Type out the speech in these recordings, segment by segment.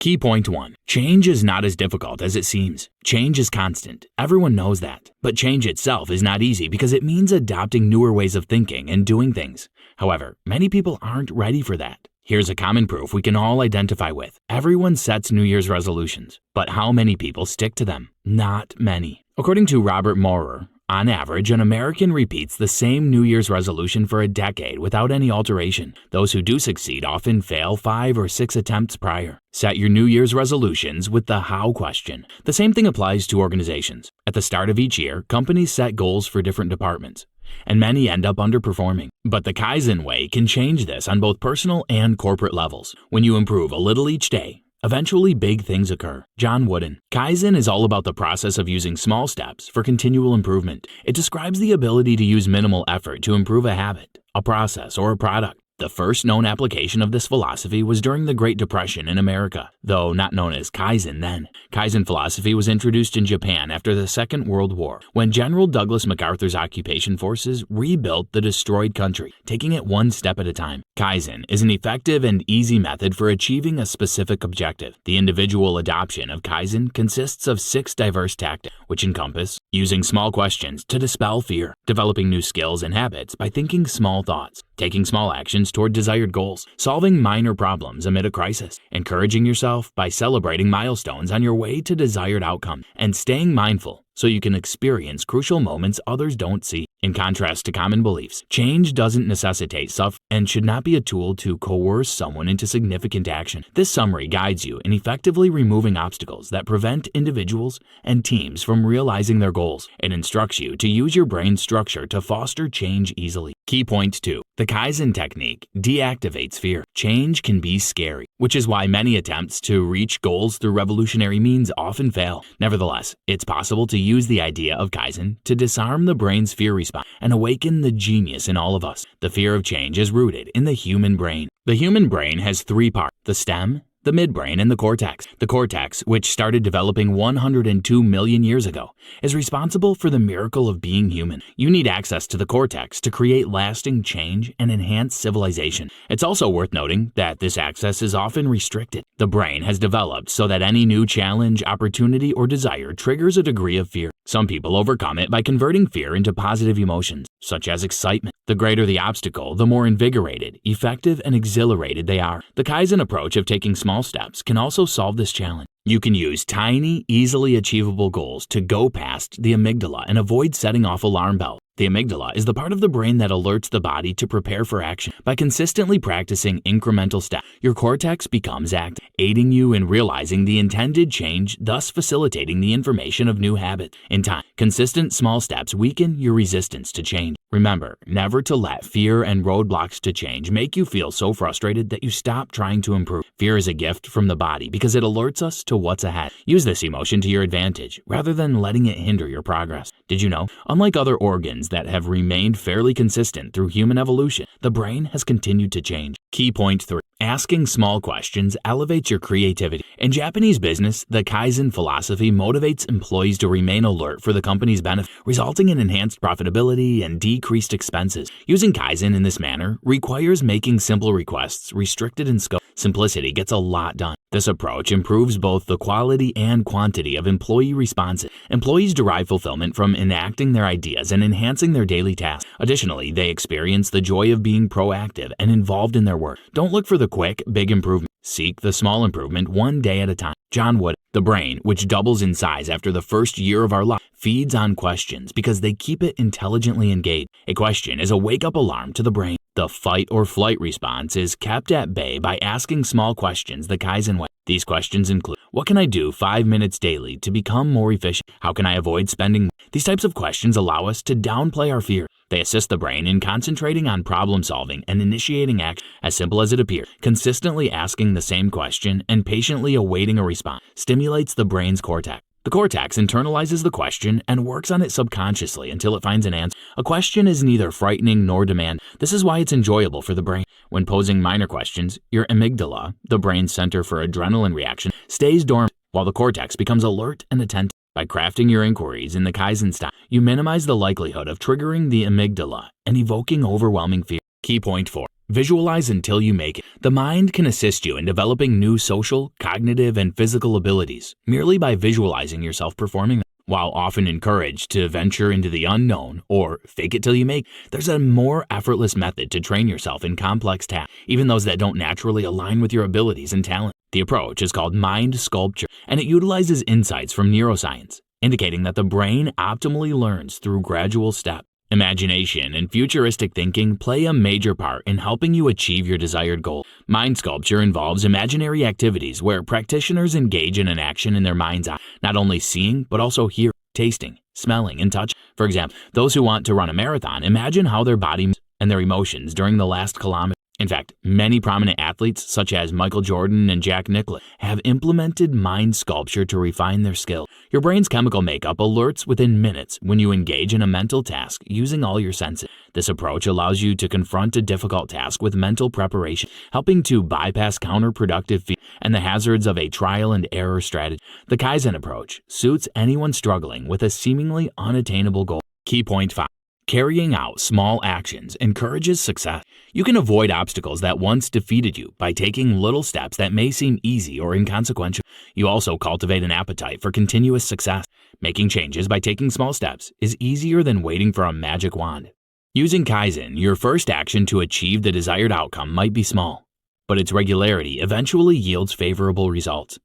Key point 1. Change is not as difficult as it seems. Change is constant. Everyone knows that. But change itself is not easy because it means adopting newer ways of thinking and doing things. However, many people aren't ready for that. Here's a common proof we can all identify with. Everyone sets New Year's resolutions, but how many people stick to them? Not many. According to Robert Maurer, on average, an American repeats the same New Year's resolution for a decade without any alteration. Those who do succeed often fail 5 or 6 attempts prior. Set your New Year's resolutions with the how question. The same thing applies to organizations. At the start of each year, companies set goals for different departments, and many end up underperforming. But the Kaizen way can change this on both personal and corporate levels. When you improve a little each day, eventually big things occur. John Wooden. Kaizen is all about the process of using small steps for continual improvement. It describes the ability to use minimal effort to improve a habit, a process, or a product. The first known application of this philosophy was during the Great Depression in America, though not known as Kaizen then. Kaizen philosophy was introduced in Japan after the Second World War, when General Douglas MacArthur's occupation forces rebuilt the destroyed country, taking it one step at a time. Kaizen is an effective and easy method for achieving a specific objective. The individual adoption of Kaizen consists of 6 diverse tactics, which encompass using small questions to dispel fear, developing new skills and habits by thinking small thoughts, taking small actions toward desired goals, solving minor problems amid a crisis, encouraging yourself by celebrating milestones on your way to desired outcome, and staying mindful so you can experience crucial moments others don't see. In contrast to common beliefs, change doesn't necessitate suffering and should not be a tool to coerce someone into significant action. This summary guides you in effectively removing obstacles that prevent individuals and teams from realizing their goals. It instructs you to use your brain structure to foster change easily. Key point 2. The Kaizen technique deactivates fear. Change can be scary, which is why many attempts to reach goals through revolutionary means often fail. Nevertheless, it's possible to use the idea of Kaizen to disarm the brain's fear response and awaken the genius in all of us. The fear of change is rooted in the human brain. The human brain has 3 parts: the stem, the midbrain, and the cortex. The cortex, which started developing 102 million years ago, is responsible for the miracle of being human. You need access to the cortex to create lasting change and enhance civilization. It's also worth noting that this access is often restricted. The brain has developed so that any new challenge, opportunity, or desire triggers a degree of fear. Some people overcome it by converting fear into positive emotions, such as excitement. The greater the obstacle, the more invigorated, effective, and exhilarated they are. The Kaizen approach of taking small steps can also solve this challenge. You can use tiny, easily achievable goals to go past the amygdala and avoid setting off alarm bells. The amygdala is the part of the brain that alerts the body to prepare for action. By consistently practicing incremental steps, your cortex becomes active, aiding you in realizing the intended change, thus facilitating the information of new habits. In time, consistent small steps weaken your resistance to change. Remember, never to let fear and roadblocks to change make you feel so frustrated that you stop trying to improve. Fear is a gift from the body because it alerts us to what's ahead. Use this emotion to your advantage rather than letting it hinder your progress. Did you know? Unlike other organs that have remained fairly consistent through human evolution, the brain has continued to change. Key point 3. Asking small questions elevates your creativity. In Japanese business, the Kaizen philosophy motivates employees to remain alert for the company's benefit, resulting in enhanced profitability and decreased expenses. Using Kaizen in this manner requires making simple requests restricted in scope. Simplicity gets a lot done. This approach improves both the quality and quantity of employee responses. Employees derive fulfillment from enacting their ideas and enhancing their daily tasks. Additionally, they experience the joy of being proactive and involved in their work. Don't look for the quick, big improvement. Seek the small improvement one day at a time. John Wood. The brain, which doubles in size after the first year of our life, feeds on questions because they keep it intelligently engaged. A question is a wake-up alarm to the brain. The fight or flight response is kept at bay by asking small questions the Kaizen way. These questions include, what can I do 5 minutes daily to become more efficient? How can I avoid spending? These types of questions allow us to downplay our fear. They assist the brain in concentrating on problem solving and initiating action. As simple as it appears, consistently asking the same question and patiently awaiting a response stimulates the brain's cortex. The cortex internalizes the question and works on it subconsciously until it finds an answer. A question is neither frightening nor demanding. This is why it's enjoyable for the brain. When posing minor questions, your amygdala, the brain's center for adrenaline reaction, stays dormant while the cortex becomes alert and attentive. By crafting your inquiries in the Kaizen style, you minimize the likelihood of triggering the amygdala and evoking overwhelming fear. Key point 4. Visualize until you make it. The mind can assist you in developing new social, cognitive, and physical abilities merely by visualizing yourself performing them. While often encouraged to venture into the unknown or fake it till you make, there's a more effortless method to train yourself in complex tasks, even those that don't naturally align with your abilities and talent. The approach is called mind sculpture, and it utilizes insights from neuroscience, indicating that the brain optimally learns through gradual steps. Imagination and futuristic thinking play a major part in helping you achieve your desired goal. Mind sculpture involves imaginary activities where practitioners engage in an action in their mind's eye, not only seeing, but also hearing, tasting, smelling, and touching. For example, those who want to run a marathon imagine how their body moves and their emotions during the last kilometer. In fact, many prominent athletes, such as Michael Jordan and Jack Nicklaus, have implemented mind sculpture to refine their skill. Your brain's chemical makeup alerts within minutes when you engage in a mental task using all your senses. This approach allows you to confront a difficult task with mental preparation, helping to bypass counterproductive fear and the hazards of a trial and error strategy. The Kaizen approach suits anyone struggling with a seemingly unattainable goal. Key point 5. Carrying out small actions encourages success. You can avoid obstacles that once defeated you by taking little steps that may seem easy or inconsequential. You also cultivate an appetite for continuous success. Making changes by taking small steps is easier than waiting for a magic wand. Using Kaizen, your first action to achieve the desired outcome might be small, but its regularity eventually yields favorable results.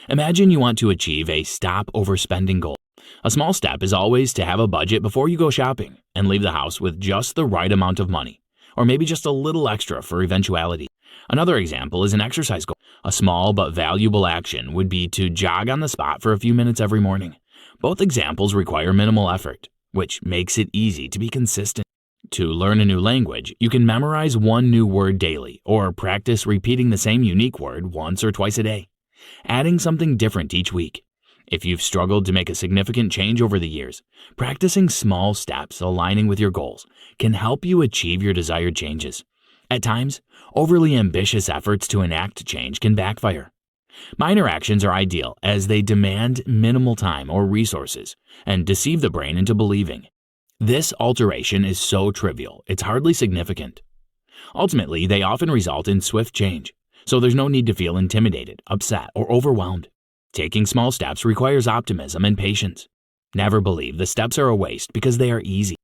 Imagine you want to achieve a stop overspending goal. A small step is always to have a budget before you go shopping and leave the house with just the right amount of money, or maybe just a little extra for eventuality. Another example is an exercise goal. A small but valuable action would be to jog on the spot for a few minutes every morning. Both examples require minimal effort, which makes it easy to be consistent. To learn a new language, you can memorize one new word daily or practice repeating the same unique word once or twice a day, adding something different each week. If you've struggled to make a significant change over the years, practicing small steps aligning with your goals can help you achieve your desired changes. At times, overly ambitious efforts to enact change can backfire. Minor actions are ideal as they demand minimal time or resources and deceive the brain into believing this alteration is so trivial, it's hardly significant. Ultimately, they often result in swift change, so there's no need to feel intimidated, upset, or overwhelmed. Taking small steps requires optimism and patience. Never believe the steps are a waste because they are easy.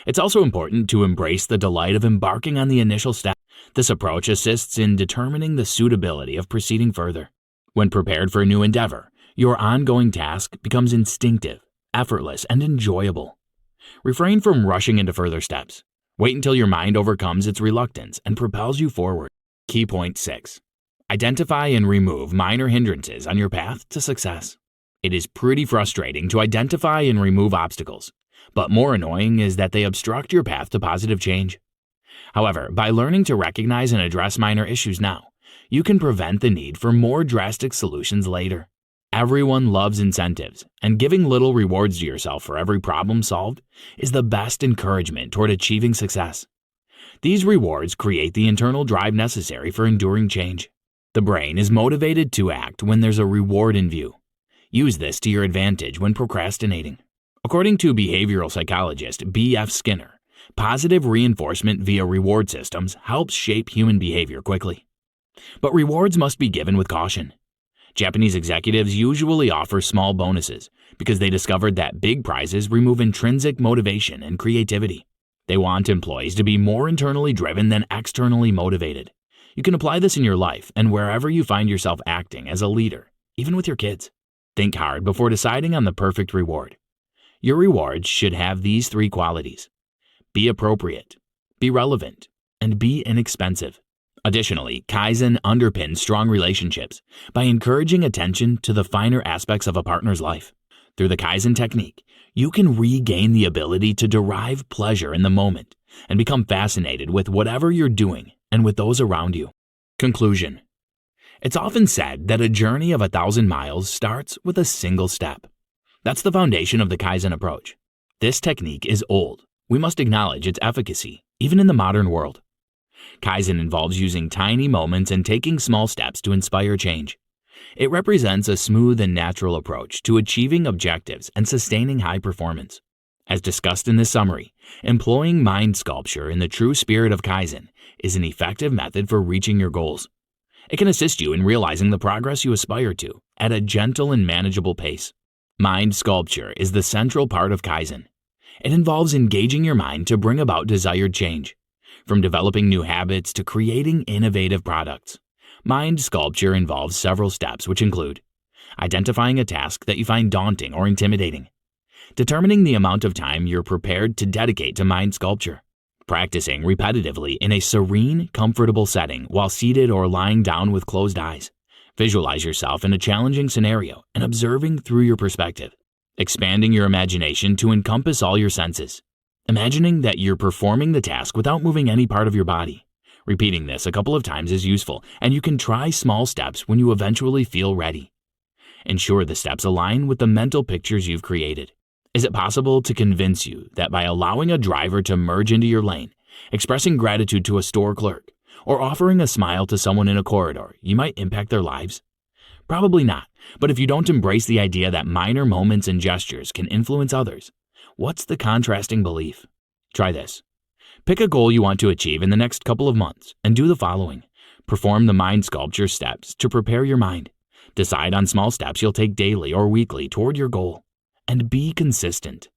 It's also important to embrace the delight of embarking on the initial step. This approach assists in determining the suitability of proceeding further. When prepared for a new endeavor, your ongoing task becomes instinctive, effortless, and enjoyable. Refrain from rushing into further steps. Wait until your mind overcomes its reluctance and propels you forward. Key point 6. Identify and remove minor hindrances on your path to success. It is pretty frustrating to identify and remove obstacles, but more annoying is that they obstruct your path to positive change. However, by learning to recognize and address minor issues now, you can prevent the need for more drastic solutions later. Everyone loves incentives, and giving little rewards to yourself for every problem solved is the best encouragement toward achieving success. These rewards create the internal drive necessary for enduring change. The brain is motivated to act when there's a reward in view. Use this to your advantage when procrastinating. According to behavioral psychologist B.F. Skinner, positive reinforcement via reward systems helps shape human behavior quickly. But rewards must be given with caution. Japanese executives usually offer small bonuses because they discovered that big prizes remove intrinsic motivation and creativity. They want employees to be more internally driven than externally motivated. You can apply this in your life and wherever you find yourself acting as a leader, even with your kids. Think hard before deciding on the perfect reward. Your rewards should have these 3 qualities: be appropriate, be relevant, and be inexpensive. Additionally, Kaizen underpins strong relationships by encouraging attention to the finer aspects of a partner's life. Through the Kaizen technique, you can regain the ability to derive pleasure in the moment and become fascinated with whatever you're doing and with those around you. Conclusion. It's often said that a journey of 1,000 miles starts with a single step. That's the foundation of the Kaizen approach. This technique is old. We must acknowledge its efficacy, even in the modern world. Kaizen involves using tiny moments and taking small steps to inspire change. It represents a smooth and natural approach to achieving objectives and sustaining high performance. As discussed in this summary, employing mind sculpture in the true spirit of Kaizen is an effective method for reaching your goals. It can assist you in realizing the progress you aspire to at a gentle and manageable pace. Mind sculpture is the central part of Kaizen. It involves engaging your mind to bring about desired change, from developing new habits to creating innovative products. Mind sculpture involves several steps, which include identifying a task that you find daunting or intimidating, determining the amount of time you're prepared to dedicate to mind sculpture, practicing repetitively in a serene, comfortable setting while seated or lying down with closed eyes. Visualize yourself in a challenging scenario and observing through your perspective, expanding your imagination to encompass all your senses, imagining that you're performing the task without moving any part of your body. Repeating this a couple of times is useful, and you can try small steps when you eventually feel ready. Ensure the steps align with the mental pictures you've created. Is it possible to convince you that by allowing a driver to merge into your lane, expressing gratitude to a store clerk, or offering a smile to someone in a corridor, you might impact their lives? Probably not, but if you don't embrace the idea that minor moments and gestures can influence others, what's the contrasting belief? Try this. Pick a goal you want to achieve in the next couple of months and do the following. Perform the mind sculpture steps to prepare your mind. Decide on small steps you'll take daily or weekly toward your goal. And be consistent.